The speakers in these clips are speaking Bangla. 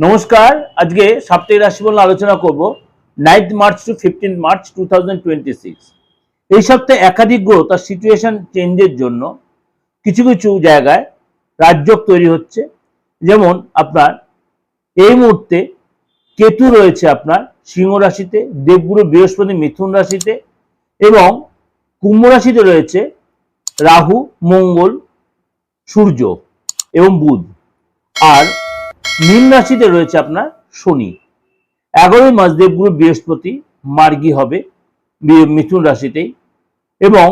নমস্কার। আজকে সাপ্তাহিক রাশিফল আলোচনা করব 9 মার্চ টু 15 মার্চ 2026। এই সপ্তাহে একাধিক গ্রহ তার সিচুয়েশন চেঞ্জের জন্য কিছু কিছু জায়গায় রাজযোগ তৈরি হচ্ছে। যেমন আপনার এই মুহূর্তে কেতু রয়েছে আপনার সিংহ রাশিতে, দেবগুরু বৃহস্পতি মিথুন রাশিতে এবং কুম্ভ রাশিতে রয়েছে রাহু, মঙ্গল, সূর্য এবং বুধ। আর মীন রাশিতে রয়েছে আপনার শনি। 11 মাস দেবগুরু বৃহস্পতি মার্গী হবে মিথুন রাশিতেই এবং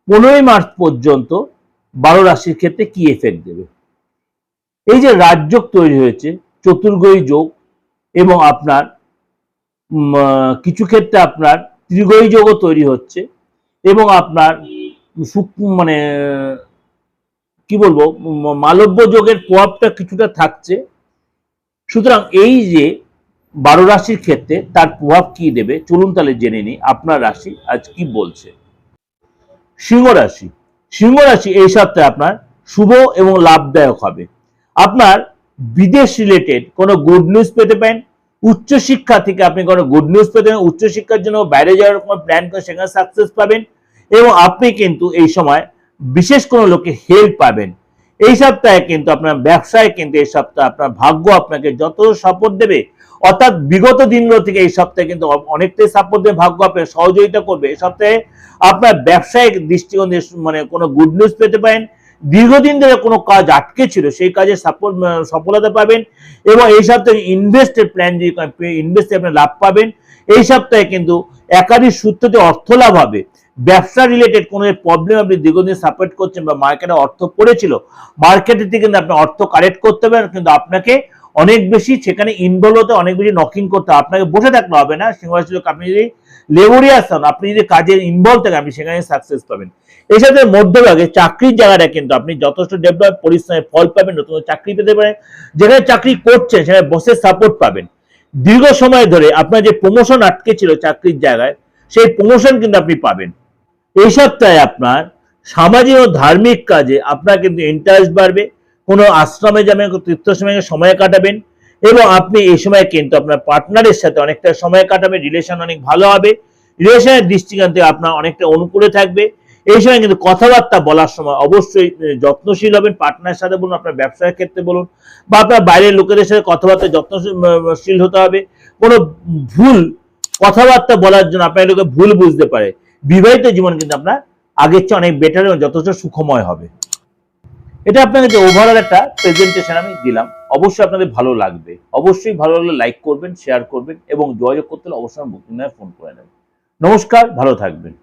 15 মার্চ পর্যন্ত 12 রাশির ক্ষেত্রে কি এফেক্ট দেবে। এই যে রাজযোগ তৈরি হয়েছে, চতুর্গ্রহী যোগ এবং আপনার কিছু ক্ষেত্রে আপনার ত্রিগ্রহী যোগও তৈরি হচ্ছে এবং আপনার মানে কি বলবো মালব্য যোগের প্রভাবটা কিছুটা থাকছে। সুতরাং এই যে 12 রাশির ক্ষেত্রে তার প্রভাব কি দেবে চলুন তাহলে জেনে নিই আপনার রাশি আজ কি বলছে। সিংহ রাশি। সিংহ রাশি এই সপ্তাহে আপনার শুভ এবং লাভদায়ক হবে। আপনার বিদেশ রিলেটেড কোনো গুড নিউজ পেতে পারেন। উচ্চশিক্ষা থেকে আপনি কোনো গুড নিউজ পেতে পারেন। উচ্চশিক্ষার জন্য বাইরে যাওয়ার কোনো প্ল্যান করে সেখানে সাকসেস পাবেন এবং আপনি কিন্তু এই সময় বিশেষ কোনো লোকে হেল্প পাবেন। এই সপ্তাহে কিন্তু আপনার ব্যবসায় কিন্তু এই সপ্তাহে আপনার ভাগ্য আপনাকে যত সাপোর্ট দেবে, অর্থাৎ বিগত দিনগুলো থেকে এই সপ্তাহে কিন্তু অনেকটাই সাপোর্ট দেবে, ভাগ্য আপনাকে সহযোগিতা করবে। এই সপ্তাহে আপনার ব্যবসায়িক দৃষ্টিকোণ মানে কোনো গুড নিউজ পেতে পারেন। দীর্ঘদিন ধরে কোনো কাজ আটকে ছিল সেই কাজে সফলতা পাবেন এবং এই সপ্তাহে ইনভেস্টের প্ল্যান যদি ইনভেস্টে আপনি লাভ পাবেন। এই সপ্তাহে কিন্তু একাধিক সূত্রতে অর্থ লাভ হবে। ব্যবসা রিলেটেড কোনো প্রবলেম আপনি দীর্ঘদিন সাপোর্ট করছেন বা মার্কেটে অর্থ পড়েছিল, মার্কেটে থেকে কিন্তু আপনি অর্থ কালেক্ট করতে পারেন, কিন্তু আপনাকে অনেক বেশি সেখানে ইনভলভ হতে, অনেক বেশি নকিং করতে, আপনাকে বসে থাকলে হবে না। সিংহ রাশির লোক আপনি যদি লেবরিয়াস হন, আপনি যদি কাজে ইনভলভ থাকেন, আপনি সেখানে সাকসেস পাবেন। এই সাথে মধ্যভাগে চাকরির জায়গাটা কিন্তু আপনি যথেষ্ট ডেভেলপ পরিশ্রমের ফল পাবেন, নতুন চাকরি পেতে পারেন। যেখানে চাকরি করছেন সেখানে বসের সাপোর্ট পাবেন। দীর্ঘ সময় ধরে আপনার যে প্রমোশন আটকে ছিল চাকরির জায়গায়, সেই প্রমোশন কিন্তু আপনি পাবেন। এই সপ্তাহে আপনার সামাজিক ও ধার্মিক কাজে আপনার কিন্তু ইন্টারেস্ট বাড়বে। কোনো আশ্রমে যাবেন, তীর্থস্থানে সময় কাটাবেন এবং আপনি এই সময় কিন্তু আপনার পার্টনারের সাথে অনেকটা সময় কাটাবেন। রিলেশন অনেক ভালো হবে। রিলেশনের দৃষ্টিকোণ থেকে আপনার অনেকটা অনুকূলে থাকবে। এই সময় কিন্তু কথাবার্তা বলার সময় অবশ্যই যত্নশীল হবেন। পার্টনারের সাথে বলুন, আপনার ব্যবসার ক্ষেত্রে বলুন বা আপনার বাইরের লোকেদের সাথে কথাবার্তা যত্নশীল হতে হবে। কোনো ভুল কথাবার্তা বলার জন্য আপনার লোকে ভুল বুঝতে পারে। বিবাহিত জীবন কিন্তু আপনার আগের চেয়ে অনেক বেটার এবং যথেষ্ট সুখময় হবে। এটা আপনাকে যে ওভারঅল একটা প্রেজেন্টেশন আমি দিলাম, অবশ্যই আপনাদের ভালো লাগবে। অবশ্যই ভালো লাগলে লাইক করবেন, শেয়ার করবেন এবং যোগাযোগ করতে হলে অবশ্যই বুকিং নাম্বারে ফোন করে নেবেন। নমস্কার, ভালো থাকবেন।